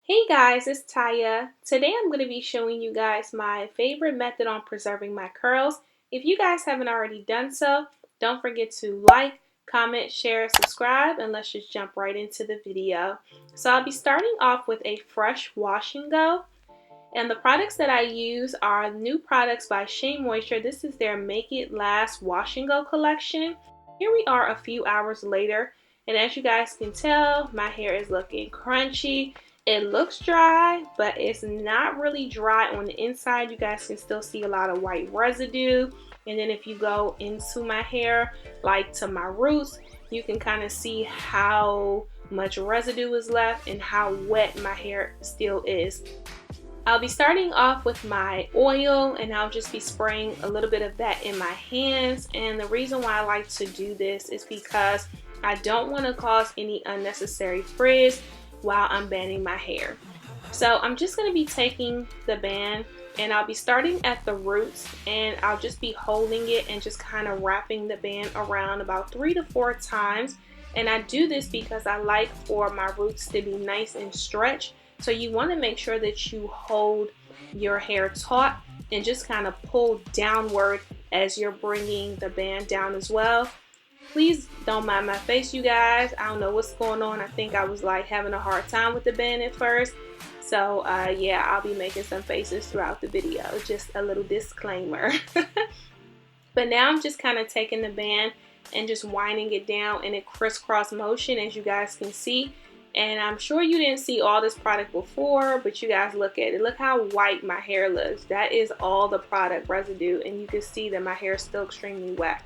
Hey guys, it's Taya. Today I'm going to be showing you guys my favorite method on preserving my curls. If you guys haven't already done so, don't forget to like, comment, share, subscribe, and let's just jump right into the video. So I'll be starting off with a fresh wash and go. And the products that I use are new products by Shea Moisture. This is their Make It Last Wash and Go collection. Here we are a few hours later, and as you guys can tell, my hair is looking crunchy. It looks dry, but it's not really dry on the inside. You guys can still see a lot of white residue. And then if you go into my hair, like to my roots, you can kind of see how much residue is left and how wet my hair still is. I'll be starting off with my oil, and I'll just be spraying a little bit of that in my hands. And the reason why I like to do this is because I don't want to cause any unnecessary frizz while I'm banding my hair. So I'm just going to be taking the band, and I'll be starting at the roots, and I'll just be holding it and just kind of wrapping the band around about 3 to 4 times. And I do this because I like for my roots to be nice and stretched. So you want to make sure that you hold your hair taut and just kind of pull downward as you're bringing the band down as well. Please don't mind my face, you guys. I don't know what's going on. I think I was like having a hard time with the band at first. So yeah, I'll be making some faces throughout the video. Just a little disclaimer. But now I'm just kind of taking the band and just winding it down in a crisscross motion, as you guys can see. And I'm sure you didn't see all this product before, but you guys look at it. Look how white my hair looks. That is all the product residue, and you can see that my hair is still extremely wet.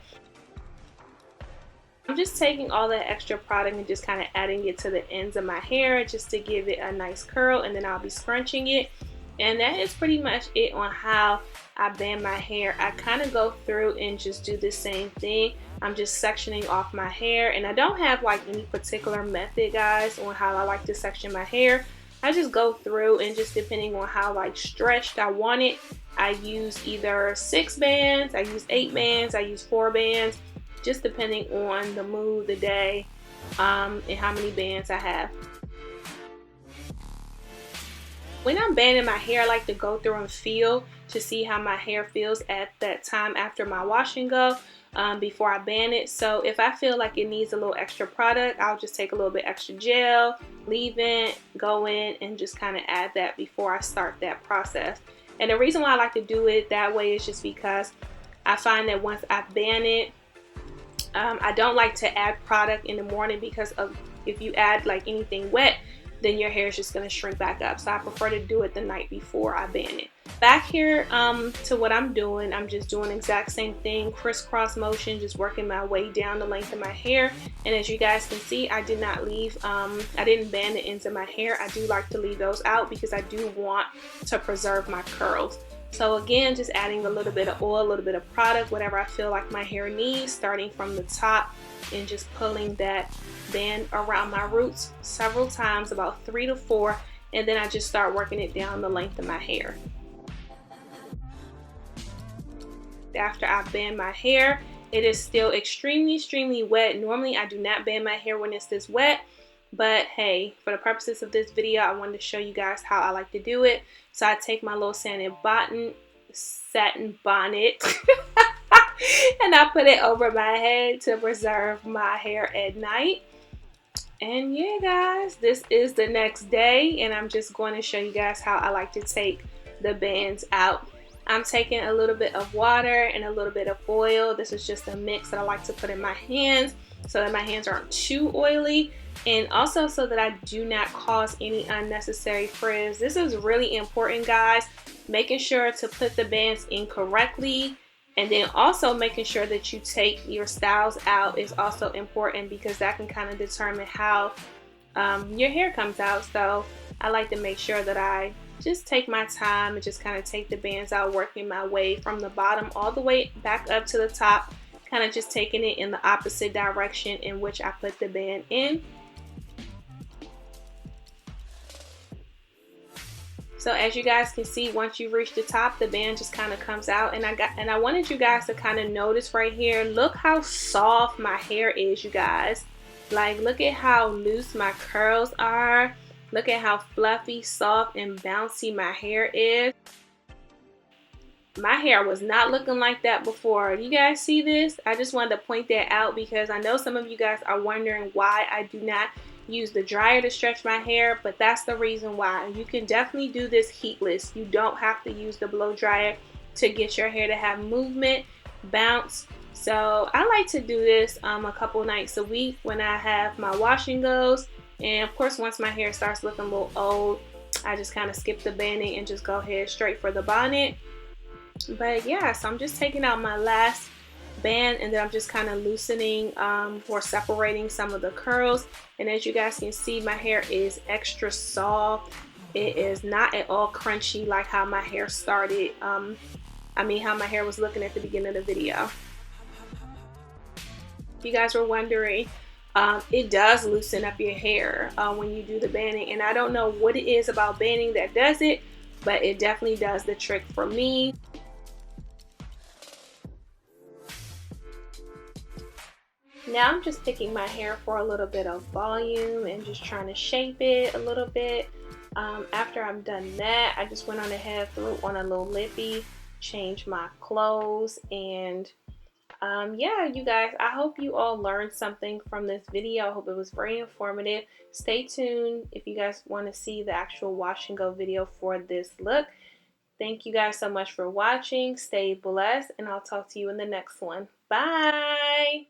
I'm just taking all that extra product and just kind of adding it to the ends of my hair just to give it a nice curl, and then I'll be scrunching it. And that is pretty much it on how I band my hair. I kind of go through and just do the same thing. I'm just sectioning off my hair, and I don't have like any particular method, guys, on how I like to section my hair. I just go through, and just depending on how like stretched I want it, I use either 6 bands, I use 8 bands, I use 4 bands, just depending on the mood, the day, and how many bands I have. When I'm banding my hair, I like to go through and feel to see how my hair feels at that time after my wash and go, before I band it. So if I feel like it needs a little extra product, I'll just take a little bit extra gel, leave it, go in, and just kind of add that before I start that process. And the reason why I like to do it that way is just because I find that once I band it, I don't like to add product in the morning, because of if you add like anything wet, then your hair is just going to shrink back up. So I prefer to do it the night before I band it. Back here to what I'm doing, I'm just doing the exact same thing, crisscross motion, just working my way down the length of my hair. And as you guys can see, I did not leave, I didn't band the ends of my hair. I do like to leave those out because I do want to preserve my curls. So again, just adding a little bit of oil, a little bit of product, whatever I feel like my hair needs, starting from the top and just pulling that band around my roots several times, about 3 to 4, and then I just start working it down the length of my hair. After I band my hair, it is still extremely wet. Normally I do not band my hair when it's this wet, but hey, for the purposes of this video, I wanted to show you guys how I like to do it. So I take my little satin bonnet and I put it over my head to preserve my hair at night. And yeah, guys, this is the next day, and I'm just going to show you guys how I like to take the bands out. I'm taking a little bit of water and a little bit of oil. This is just a mix that I like to put in my hands so that my hands aren't too oily, and also so that I do not cause any unnecessary frizz. This is really important, guys. Making sure to put the bands in correctly, and then also making sure that you take your styles out is also important, because that can kind of determine how your hair comes out. So I like to make sure that I just take my time and just kind of take the bands out, working my way from the bottom all the way back up to the top, kind of just taking it in the opposite direction in which I put the band in. So as you guys can see, once you reach the top, the band just kind of comes out, and I wanted you guys to kind of notice right here, look how soft my hair is, you guys. Like, look at how loose my curls are. Look at how fluffy, soft, and bouncy my hair is. My hair was not looking like that before. You guys see this? I just wanted to point that out because I know some of you guys are wondering why I do not use the dryer to stretch my hair, but that's the reason why. You can definitely do this heatless. You don't have to use the blow dryer to get your hair to have movement, bounce. So I like to do this a couple nights a week when I have my washing goes. And of course, once my hair starts looking a little old, I just kind of skip the banding and just go ahead straight for the bonnet. But yeah, so I'm just taking out my last band, and then I'm just kind of loosening or separating some of the curls. And as you guys can see, my hair is extra soft. It is not at all crunchy like how my hair started. How my hair was looking at the beginning of the video. If you guys were wondering, it does loosen up your hair when you do the banding. And I don't know what it is about banding that does it, but it definitely does the trick for me. Now I'm just picking my hair for a little bit of volume and just trying to shape it a little bit. After I'm done that, I just went on ahead, threw on a little lippy, changed my clothes, and yeah, you guys, I hope you all learned something from this video. I hope it was very informative. Stay tuned if you guys want to see the actual wash and go video for this look. Thank you guys so much for watching. Stay blessed, and I'll talk to you in the next one. Bye!